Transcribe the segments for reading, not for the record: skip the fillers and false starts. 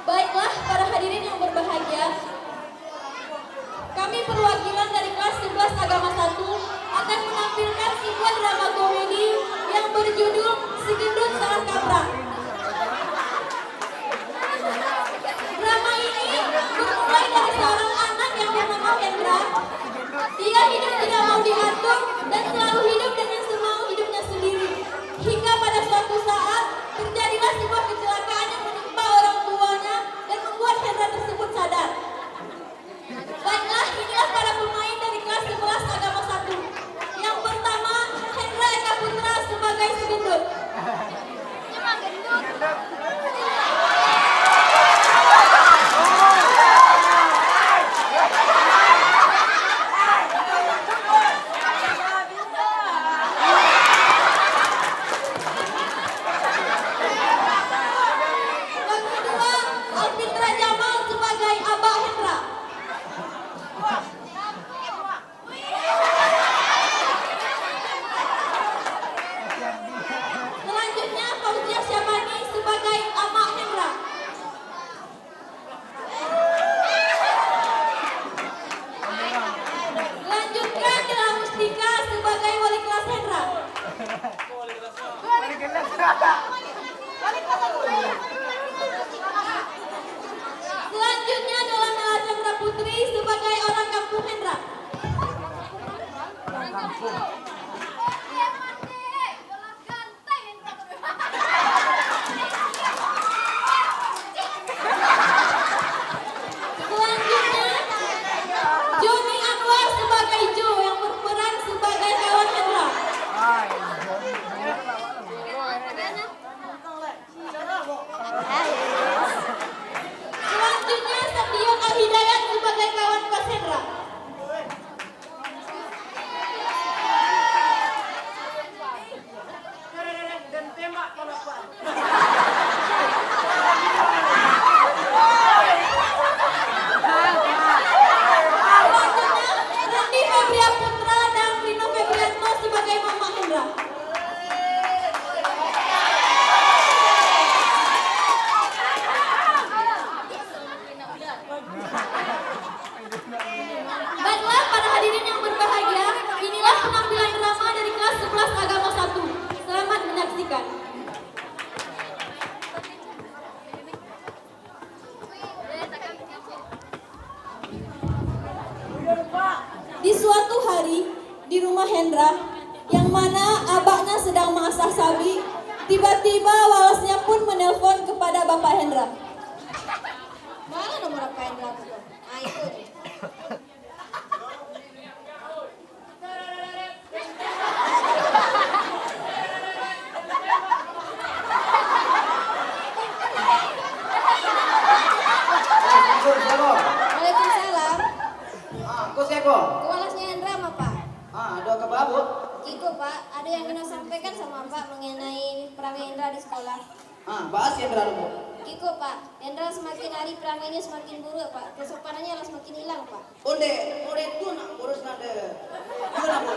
Baiklah para hadirin yang berbahagia, kami perwakilan dari kelas 11 Agama 1 akan menampilkan sebuah drama komedi yang berjudul Si Gendut Salah Kaprah. Drama ini bermulai dari seorang anak yang bernama Hendra. Dia hidup tidak mau diatur dan selalu hidup dengan semau hidupnya sendiri. Hingga pada suatu saat terjadilah sebuah kecelakaan yang menimpa orang tuanya dan membuat Hendra tersebut sadar. Baiklah, inilah para pemain dari kelas 11 Agama 1. Yang pertama, Hendra Eka Putra sebagai Si Gendut. Yang kedua, Alfitra Jamal sebagai Abah Hendra. Selanjutnya, Fauzia Syabani sebagai Amak Hendra. Selanjutnya, Dela Mustika sebagai wali kelas Hendra. Selanjutnya, Dela Mela Chandra Putri sebagai orang kampung Hendra. Selanjutnya, Joni Anwar sebagai Jo yang berperan sebagai kawan Hendra. Selanjutnya, Sabion Al-Hidayat sebagai kawan kelas Hendra. Selanjutnya, Randy Febria Putra dan Rino Febrianto sebagai Mama Hendra. Baiklah para hadirin yang berbahagia, inilah penampilan drama dari kelas 11 Agama 1. Selamat menyaksikan. Di suatu hari, di rumah Hendra, yang mana abahnya sedang mengasah sapi, tiba-tiba walasnya pun menelpon kepada Bapak Hendra. Mana nomor Bapak Hendra? Ah, itu. Waalaikumsalam. Kau siapa? Walasnya Hendra apa, Pak? Ada ke babu? Gitu, Pak. Ada yang ingin sampaikan sama Pak mengenai perangai Hendra di sekolah. Bahas yang berlalu. Gitu, Pak. Hendra semakin hari perangainya semakin buruk, Pak. Kesopanannya malah semakin hilang, Pak. Onde itu nak urus nade. Gimana bu?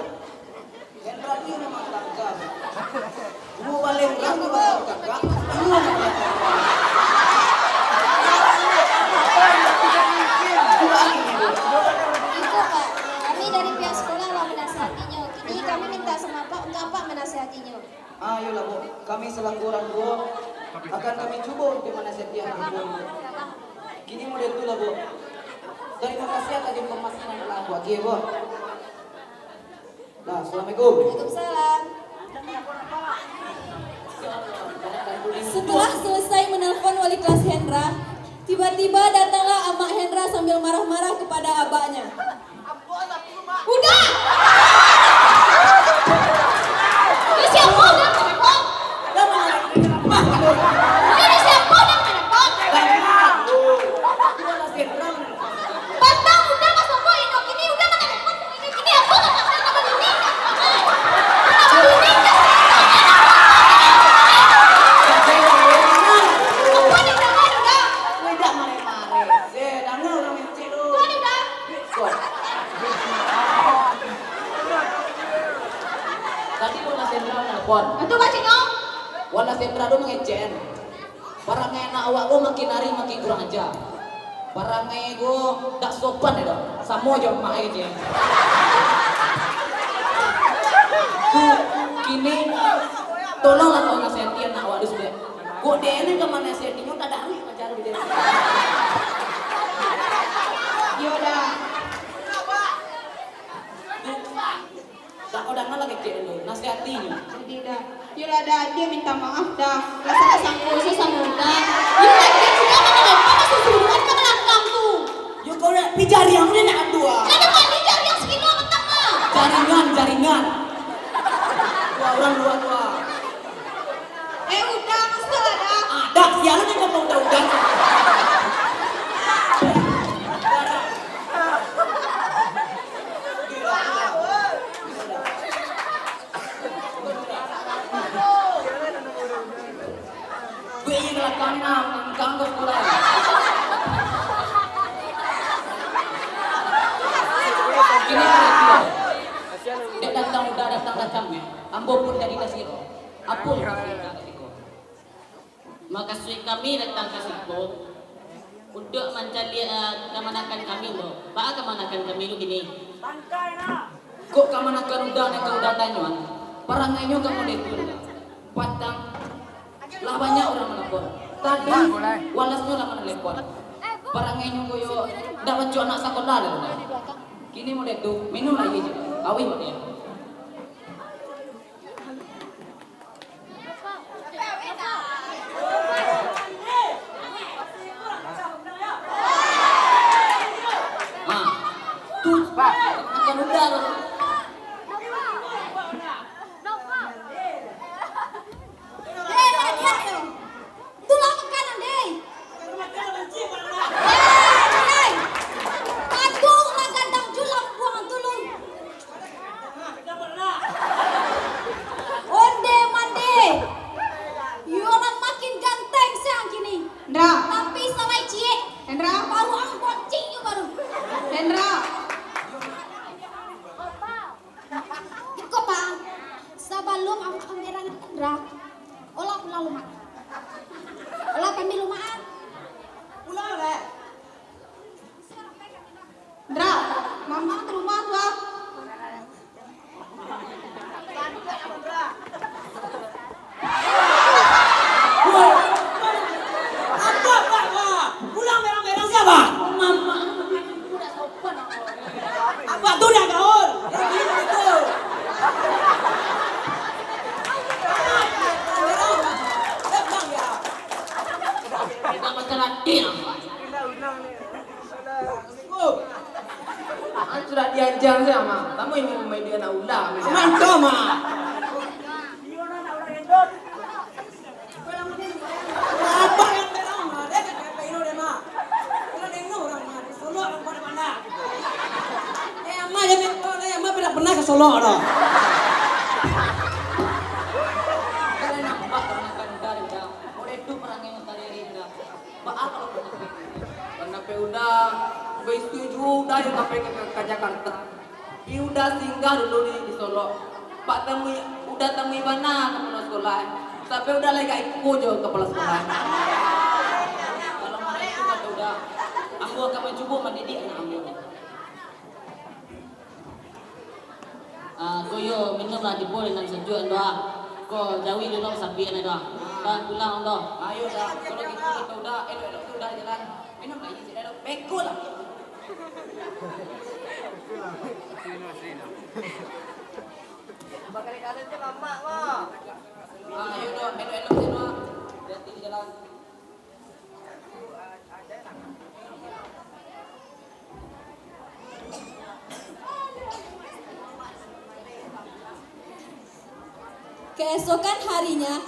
Hendra itu nama tangkap. Bu paling berapa baru kakak? Gitu, Pak. Kami dari pihak sekolah lah menasihatinya. Kini kami minta sama Pak untuk apa menasihatinya. Ayolah bu, kami selaku orang tua akan kami coba untuk menasihati anak bu. Kini mau itu lah bu. Terima kasih atas informasi yang telah bu. Oke bu. Nah, assalamualaikum. Waalaikumsalam. Setelah selesai menelpon wali kelas Hendra, tiba-tiba datanglah Amak Hendra sambil marah-marah kepada abahnya. Udah! Ini siapa udah telepon? Ini siapa udah telepon? Batang udah nggak sopo indok ini udah nggak telepon ini aku nggak telepon ini. Apa nih udah? Tidak mare-mare. Dangan orang mencik lu. Udah. Wala Sendra do mangecen. Barangay na awak ko makin hari makin kurang aja. Barangay ko dak sopan itu. Samo jo mak aja. Kini tolonglah kau nasihatian nak awak sudah. Kok dia ini kemana nasihatinya tak ada hari pacar dia. Yoda. Tak udah lagi cek dulu nasihatinya. Tidak. Yoda dia minta maaf dah. Rasa sang khusus sama udah. Yuk, dia juga mana masuk hubungan ke belakang tuh. Yuk kau nak pijari yang ini nak dua. Ada mandi jari yang segini apa tengah? Jaringan. Dua orang dua. Udah masuk ada. Ada sialan yang ngomong udah. Gue yang ngelakuin kanggo sekolah. Ini dia datang ya. Ambo pun jadi kasih. Apun kasih. Makasih kami datang ke situ untuk mencari kemanakan kami loh. Pak kemanakan kami lu gini. Kok kamanakan udah tanyuan. Parangainya kamu detur. Patang lah banyak orang melapor. Tadi walasnya lah melapor. Parangainya koyo dapat cuan anak sekolah lah. Kini mau detur minum lagi aja. Awi mau dia. Akan udah loh. Tulang makanan deh. Aku nak gandang julang buang tulung. Onde mande. Yonan makin ganteng seang kini. Hendra. Tapi sampai cie. Hendra. Baru ang boncing you baru. Hendra. Iko pa. Sebelum ang pangeran Hendra. Olah pula lumak. Olah kami lumaan. Hendra. Mama ke rumah tua. Pulang merah-merah siapa? Mama. Apa tuh dah gaul? Itu. Kita bercerai dia. Sudah diajar sama. Kamu yang main dia nak ulang. Mantap mah. Apa yang terang mah? Dia kan kayak ini deh mah. Kalau dia ini orang mah di Solo orang pada mana? Emang tidak pernah ke Solo loh. Kalian nampak peranakan dari dah. Oleh itu perang yang tadi dah. Baal kalau pernah udah gue setuju udah yang sampai ke Jakarta. Udah singgah dulu di Solo. Pak udah temui mana kepala sekolah. Sampai udah lagi ikut jo kepala sekolah. Kalau mana itu kata udah, aku akan mencoba mendidik anak aku. Koyo minumlah di boleh dan sejuk doa. Ko jauhi dulu sapi ini doa. Dan pulang doa. Ayo dah, kalau gitu kita udah elok-elok udah jalan. Minum lagi sih, elok beko lah. Bakal-kali itu lama kok. Ayo dong, elok-elok sih doa. Hati di jalan. Keesokan harinya,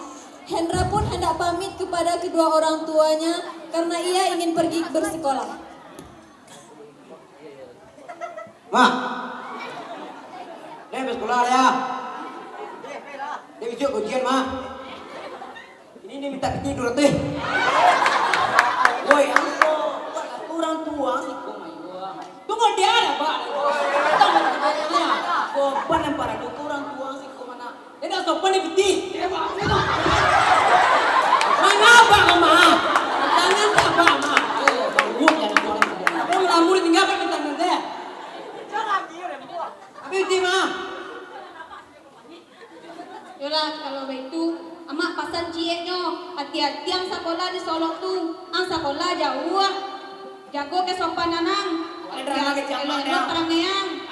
Hendra pun hendak pamit kepada kedua orang tuanya karena ia ingin pergi bersekolah. Ma, dia bersekolah ya. Dia besok ujian ma. Ini minta tidur teh. Woi, orang tua sih kok mayo. Tunggu dia ada pak. Kok panen para orang tua sih kok mana? Dia dah sopan di peti. itu, amak pasan cieknya, hati-hati ang sekolah di Solo tuh, ang sekolah jauh, jago kesopanan ang, elok perangian.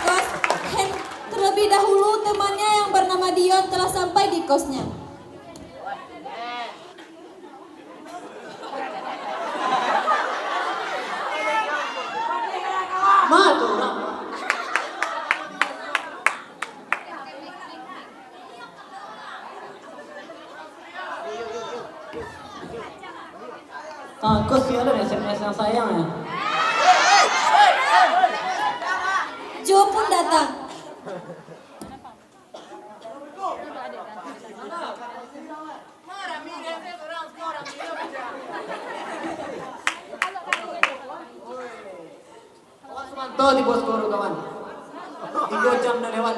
Kos, terlebih dahulu temannya yang bernama Dion telah sampai di kosnya. Matu lah. Kau sih ada SMS yang sayang ya? Jo pun datang. Sumanto di bos koro kawan. 3 jam dah lewat.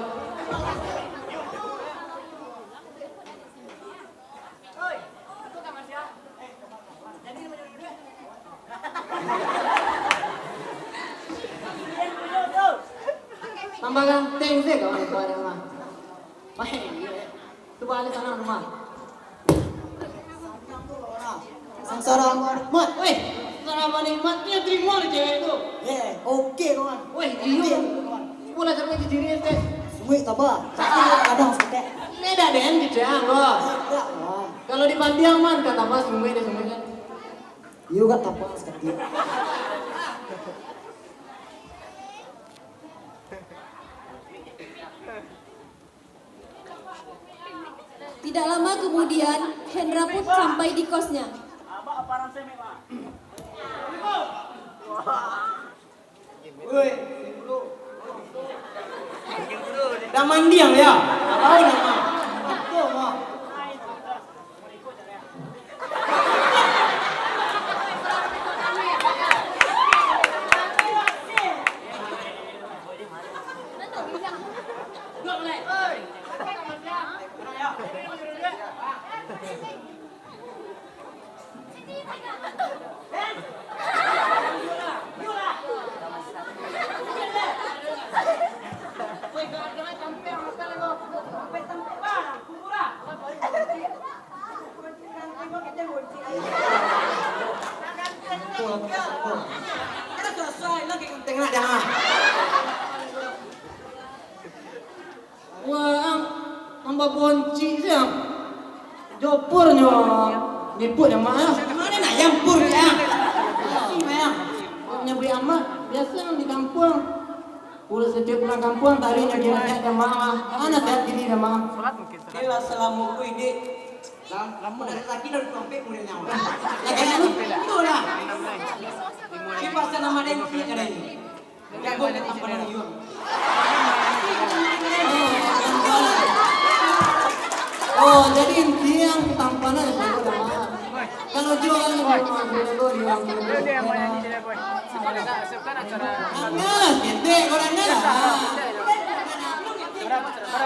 Tambah ganteng sih kawan yang mah. Main tu balik sana rumah. Sengsara mat. Weh, sana nikmatnya terima nih cewek itu. Oke kawan. Weh, iyo. Pula sampai di diri teh. Semui tabah. Kadang sedek. Beda den gitu ya, bos. Enggak kawan. Kalau di Pantiaman kata Mas semua deh semuanya. Iya kan tapah sekali. Tidak lama kemudian, Hendra pun sampai di kosnya. Dah mandiang ya? Tahu nama? Tahu mah. Kita selesai lagi tengah jangan. Wah, amba bonci sih. Jopurnya, niput yang mana? Mana nak yang pur ya? Yang nyebri amat biasa di kampung. Udah setiap pulang kampung tarinya kira-kira jamaah. Mana sehat gini jamaah? Kira selama ku ini. Kamu dari laki dari sampai mulai nyawa. Itu dah. Ini pasal nama dia mesti ada ini. Jago ke tampar dari Yun. Oh, jadi yang tampanan itu dah. Kalau jual dulu yang enggak, gede orangnya lah.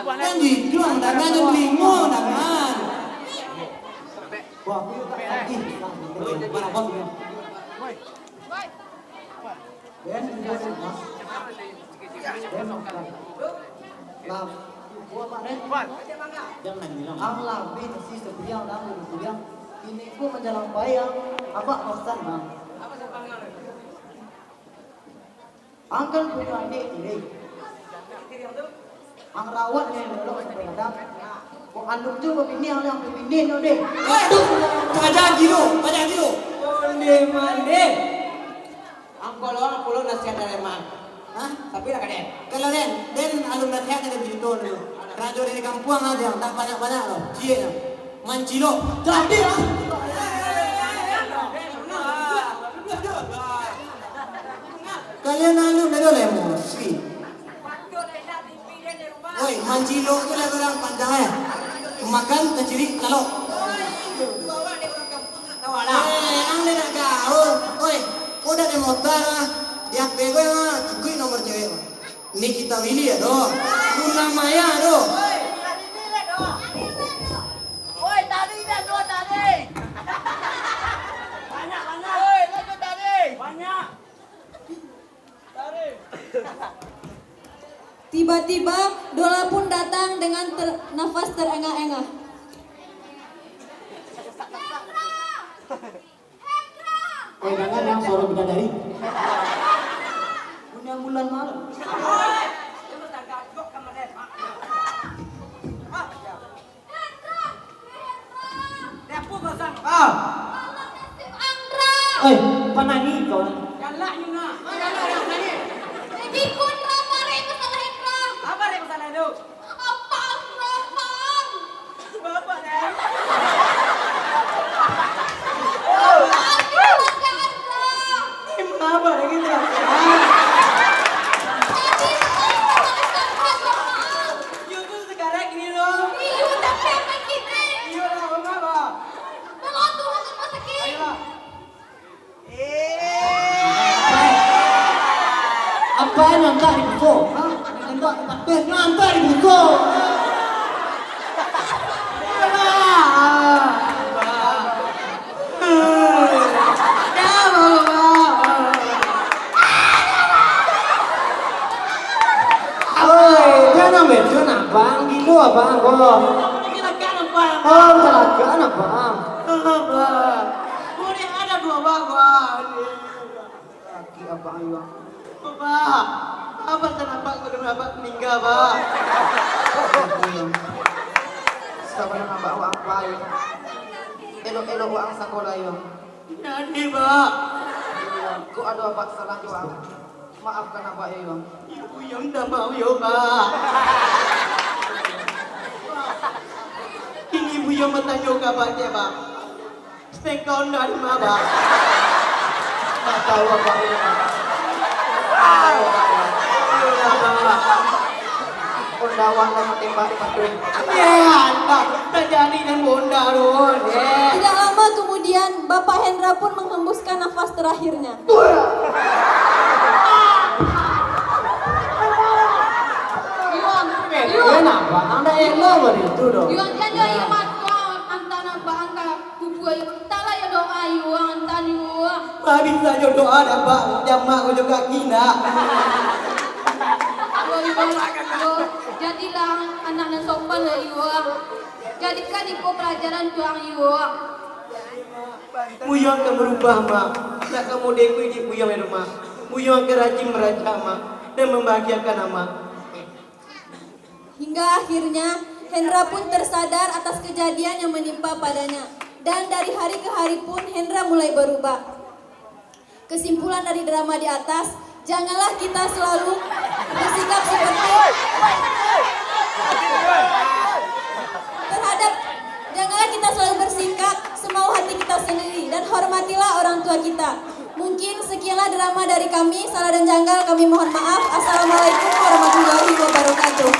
Kan dijual, dagang bingung, dagang. Wah, aku lagi. Mana bos ya? Ben, sudah semua. Ben, lah, gua Pak Den. Jangan bilang. Ang labi si sebiang dan sebiang. Ini ku menjalan bayang. Apa pesan bang? Angkan punya adik ini. Ang rawat ni lolo kadang. Kok anduk tu bini yang bini no deh. Aduh, baca dulu. Mande. Ang kalau nasihat dari mang. Hah? Tapi lah kaden. Kalau den alun nasihat dari dito dulu. Rajo dari kampung aja, tak banyak loh. Cie, mancilo. Jadi ah. Kalian alun dari emosi. Woi, mancilo itu lah orang panjang ya. Makan keciri kalau. Ang nak gaul. Woi, udah di motor dia pego kui nomor cewek. Nikita Willy ya doh. Luna Maya doh. Tiba-tiba Dola pun datang dengan nafas terengah-engah. Jangan yang suara bidadari. Punya bulan malam. Panani kau. Ikut Rama, Rema salah Hendra. Apa yang salah itu? Apa Rama? Bapak deh. Apa deh gitu? Itu sekarang gini loh. Iya, tapi apa kita? Iya lah, apa? Kalau Tuhan sama sakit. Ayo. Apa yang nanti di buku? Nanti di buku. Jangan betul abang, gitu abang kok. Oh, kecelakaan abang. Udah ada dua bapak. Laki abang ayo. Bapak, apa kenapa kenapa meninggal, Pak? Sabar nambah uang apa ayo. Elok-elok uang sekolah ayo. Jadi, Pak. Ku ada abang salah doang. Maafkan abang ayo. Ibu yang tak mau ya, Pak. Ini ibu yang bertanya ke Pak, Pak. Sekon dari mana, Pak? Tak tahu abang ayo. Kondawan dan tembak di patuin. Ya, Pak. Terjadi dan bonda loh. Tidak lama kemudian Bapak Hendra pun menghembuskan nafas terakhirnya. Kenapa? Anda elok itu dong. Yuang janjo iya matua antana bangka kubu ayo tala ya doa yuang antani yuang. Pak bisa doa ada Pak. Jamak ko juga kina. Jadilah anak yang sopan ya yuang. Jadikan iko pelajaran tuang yuang. Muyong akan berubah, Mak. Tak kamu dekui di Muyong di rumah. Muyong akan rajin meraja, Mak. Dan membahagiakan Mak. Hingga akhirnya Hendra pun tersadar atas kejadian yang menimpa padanya. Dan dari hari ke hari pun Hendra mulai berubah. Kesimpulan dari drama di atas, janganlah kita selalu bersikap seperti janganlah kita selalu bersikap semau hati kita sendiri dan hormatilah orang tua kita. Mungkin sekianlah drama dari kami. Salah dan janggal kami mohon maaf. Assalamualaikum warahmatullahi wabarakatuh.